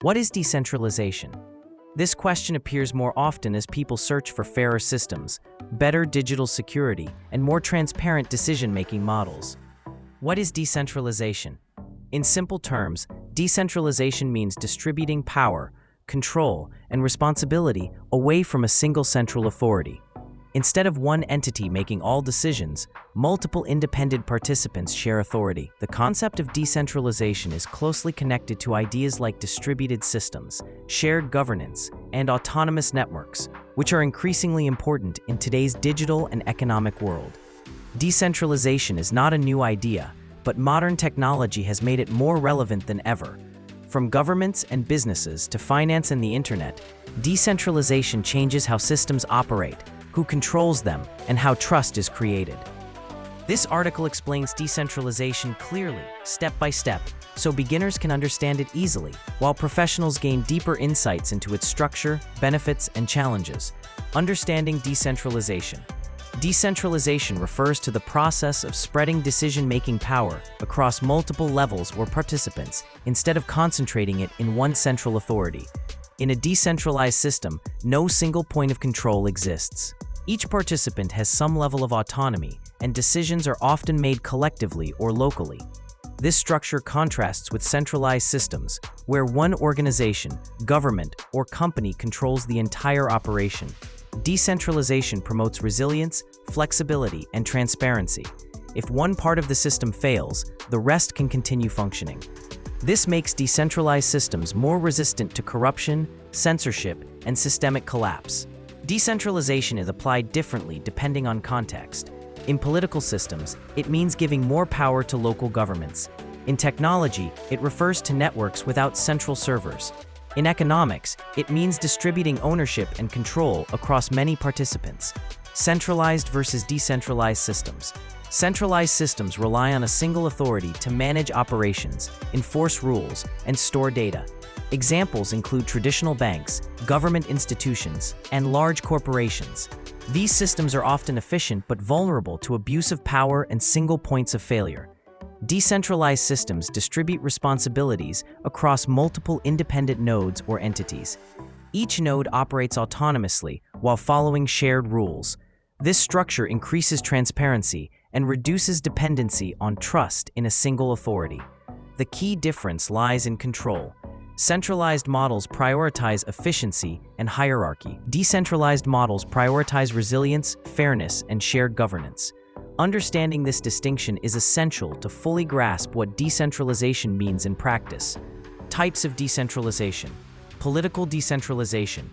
What is decentralization? This question appears more often as people search for fairer systems, better digital security, and more transparent decision-making models. What is decentralization? In simple terms, decentralization means distributing power, control, and responsibility away from a single central authority. Instead of one entity making all decisions, multiple independent participants share authority. The concept of decentralization is closely connected to ideas like distributed systems, shared governance, and autonomous networks, which are increasingly important in today's digital and economic world. Decentralization is not a new idea, but modern technology has made it more relevant than ever. From governments and businesses to finance and the internet, decentralization changes how systems operate, who controls them, and how trust is created. This article explains decentralization clearly, step by step, so beginners can understand it easily, while professionals gain deeper insights into its structure, benefits, and challenges. Understanding decentralization. Decentralization refers to the process of spreading decision-making power across multiple levels or participants, instead of concentrating it in one central authority. In a decentralized system, no single point of control exists. Each participant has some level of autonomy, and decisions are often made collectively or locally. This structure contrasts with centralized systems, where one organization, government, or company controls the entire operation. Decentralization promotes resilience, flexibility, and transparency. If one part of the system fails, the rest can continue functioning. This makes decentralized systems more resistant to corruption, censorship, and systemic collapse. Decentralization is applied differently depending on context. In political systems, it means giving more power to local governments. In technology, it refers to networks without central servers. In economics, it means distributing ownership and control across many participants. Centralized versus decentralized systems. Centralized systems rely on a single authority to manage operations, enforce rules, and store data. Examples include traditional banks, government institutions, and large corporations. These systems are often efficient but vulnerable to abuse of power and single points of failure. Decentralized systems distribute responsibilities across multiple independent nodes or entities. Each node operates autonomously while following shared rules. This structure increases transparency and reduces dependency on trust in a single authority. The key difference lies in control. Centralized models prioritize efficiency and hierarchy. Decentralized models prioritize resilience, fairness, and shared governance. Understanding this distinction is essential to fully grasp what decentralization means in practice. Types of decentralization. Political decentralization.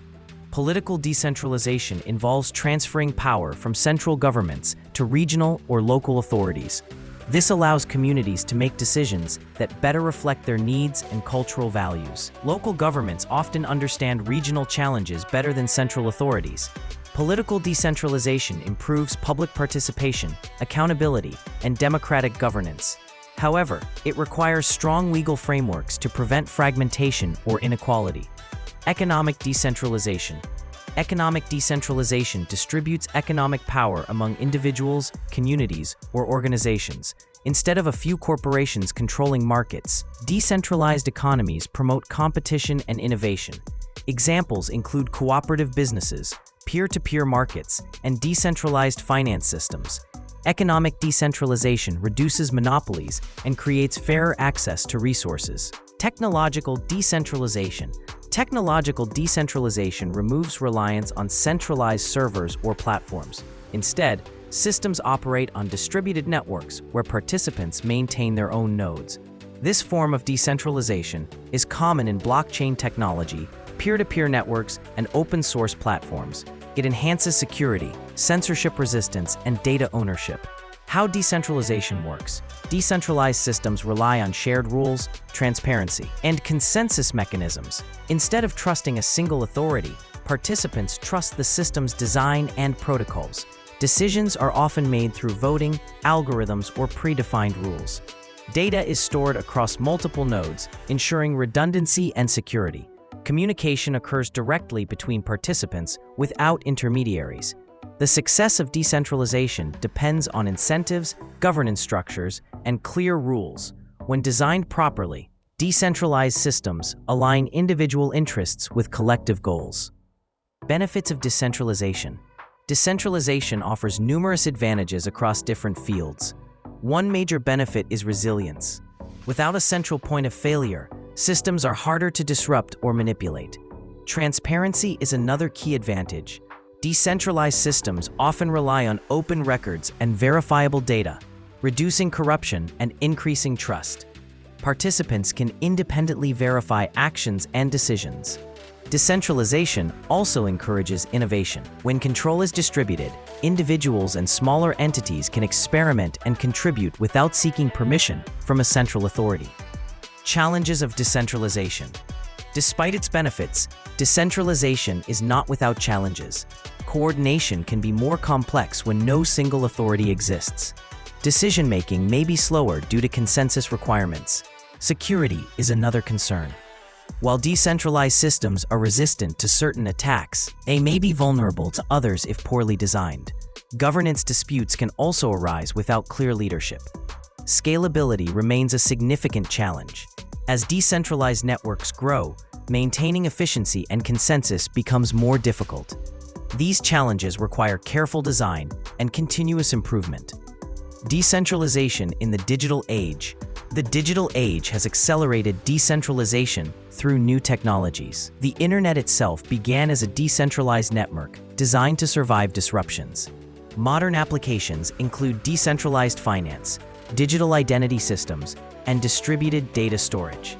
Political decentralization involves transferring power from central governments to regional or local authorities. This allows communities to make decisions that better reflect their needs and cultural values. Local governments often understand regional challenges better than central authorities. Political decentralization improves public participation, accountability, and democratic governance. However, it requires strong legal frameworks to prevent fragmentation or inequality. Economic decentralization. Economic decentralization distributes economic power among individuals, communities, or organizations. Instead of a few corporations controlling markets, decentralized economies promote competition and innovation. Examples include cooperative businesses, peer-to-peer markets, and decentralized finance systems. Economic decentralization reduces monopolies and creates fairer access to resources. Technological decentralization. Technological decentralization removes reliance on centralized servers or platforms. Instead, systems operate on distributed networks where participants maintain their own nodes. This form of decentralization is common in blockchain technology, peer-to-peer networks, and open-source platforms. It enhances security, censorship resistance, and data ownership. How decentralization works. Decentralized systems rely on shared rules, transparency, and consensus mechanisms. Instead of trusting a single authority, participants trust the system's design and protocols. Decisions are often made through voting, algorithms, or predefined rules. Data is stored across multiple nodes, ensuring redundancy and security. Communication occurs directly between participants without intermediaries. The success of decentralization depends on incentives, governance structures, and clear rules. When designed properly, Decentralized systems align individual interests with collective goals. Benefits of decentralization. Decentralization offers numerous advantages across different fields. One major benefit is resilience. Without a central point of failure, systems are harder to disrupt or manipulate. Transparency is another key advantage. Decentralized systems often rely on open records and verifiable data, reducing corruption and increasing trust. Participants can independently verify actions and decisions. Decentralization also encourages innovation. When control is distributed, individuals and smaller entities can experiment and contribute without seeking permission from a central authority. Challenges of decentralization. Despite its benefits, decentralization is not without challenges. Coordination can be more complex when no single authority exists. Decision-making may be slower due to consensus requirements. Security is another concern. While decentralized systems are resistant to certain attacks, they may be vulnerable to others if poorly designed. Governance disputes can also arise without clear leadership. Scalability remains a significant challenge. As decentralized networks grow, maintaining efficiency and consensus becomes more difficult. These challenges require careful design and continuous improvement. Decentralization in the digital age. The digital age has accelerated decentralization through new technologies. The internet itself began as a decentralized network designed to survive disruptions. Modern applications include decentralized finance, digital identity systems, and distributed data storage.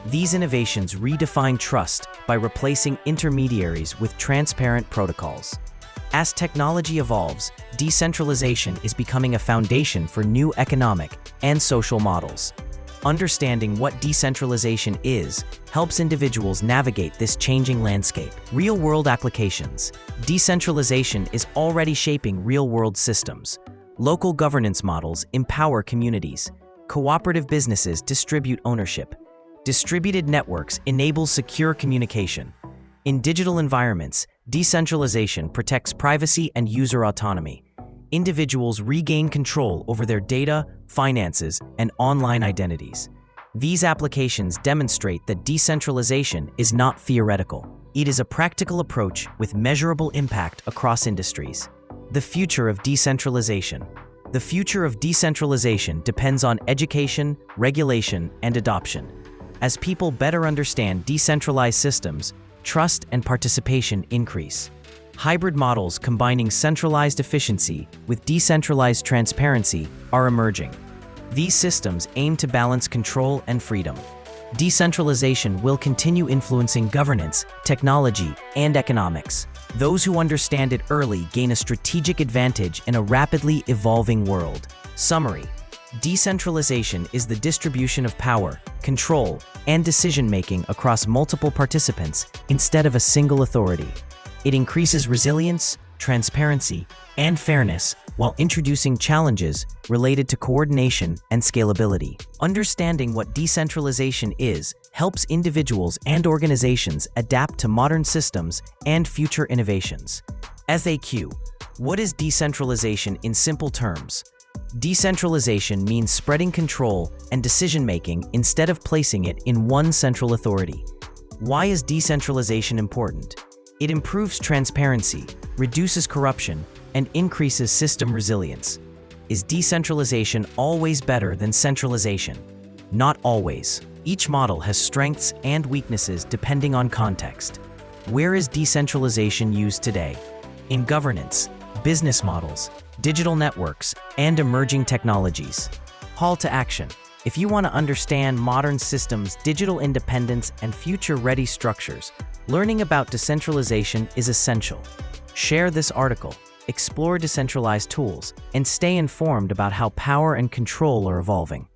These innovations redefine trust by replacing intermediaries with transparent protocols. As technology evolves, decentralization is becoming a foundation for new economic and social models. Understanding what decentralization is helps individuals navigate this changing landscape. Real-world applications. Decentralization is already shaping real-world systems. Local governance models empower communities. Cooperative businesses distribute ownership. Distributed networks enable secure communication. In digital environments, decentralization protects privacy and user autonomy. Individuals regain control over their data, finances, and online identities. These applications demonstrate that decentralization is not theoretical. It is a practical approach with measurable impact across industries. The future of decentralization. The future of decentralization depends on education, regulation, and adoption. As people better understand decentralized systems, trust and participation increase. Hybrid models combining centralized efficiency with decentralized transparency are emerging. These systems aim to balance control and freedom. Decentralization will continue influencing governance, technology, and economics. Those who understand it early gain a strategic advantage in a rapidly evolving world. Summary: decentralization is the distribution of power, control, and decision-making across multiple participants instead of a single authority. It increases resilience, transparency, and fairness while introducing challenges related to coordination and scalability. Understanding what decentralization is helps individuals and organizations adapt to modern systems and future innovations. FAQ: what is decentralization in simple terms? Decentralization means spreading control and decision-making instead of placing it in one central authority. Why is decentralization important? It improves transparency, reduces corruption, and increases system resilience. Is decentralization always better than centralization? Not always. Each model has strengths and weaknesses depending on context. Where is decentralization used today? In governance, business models, digital networks, and emerging technologies. Call to action. If you want to understand modern systems, digital independence, and future-ready structures, learning about decentralization is essential. Share this article, explore decentralized tools, and stay informed about how power and control are evolving.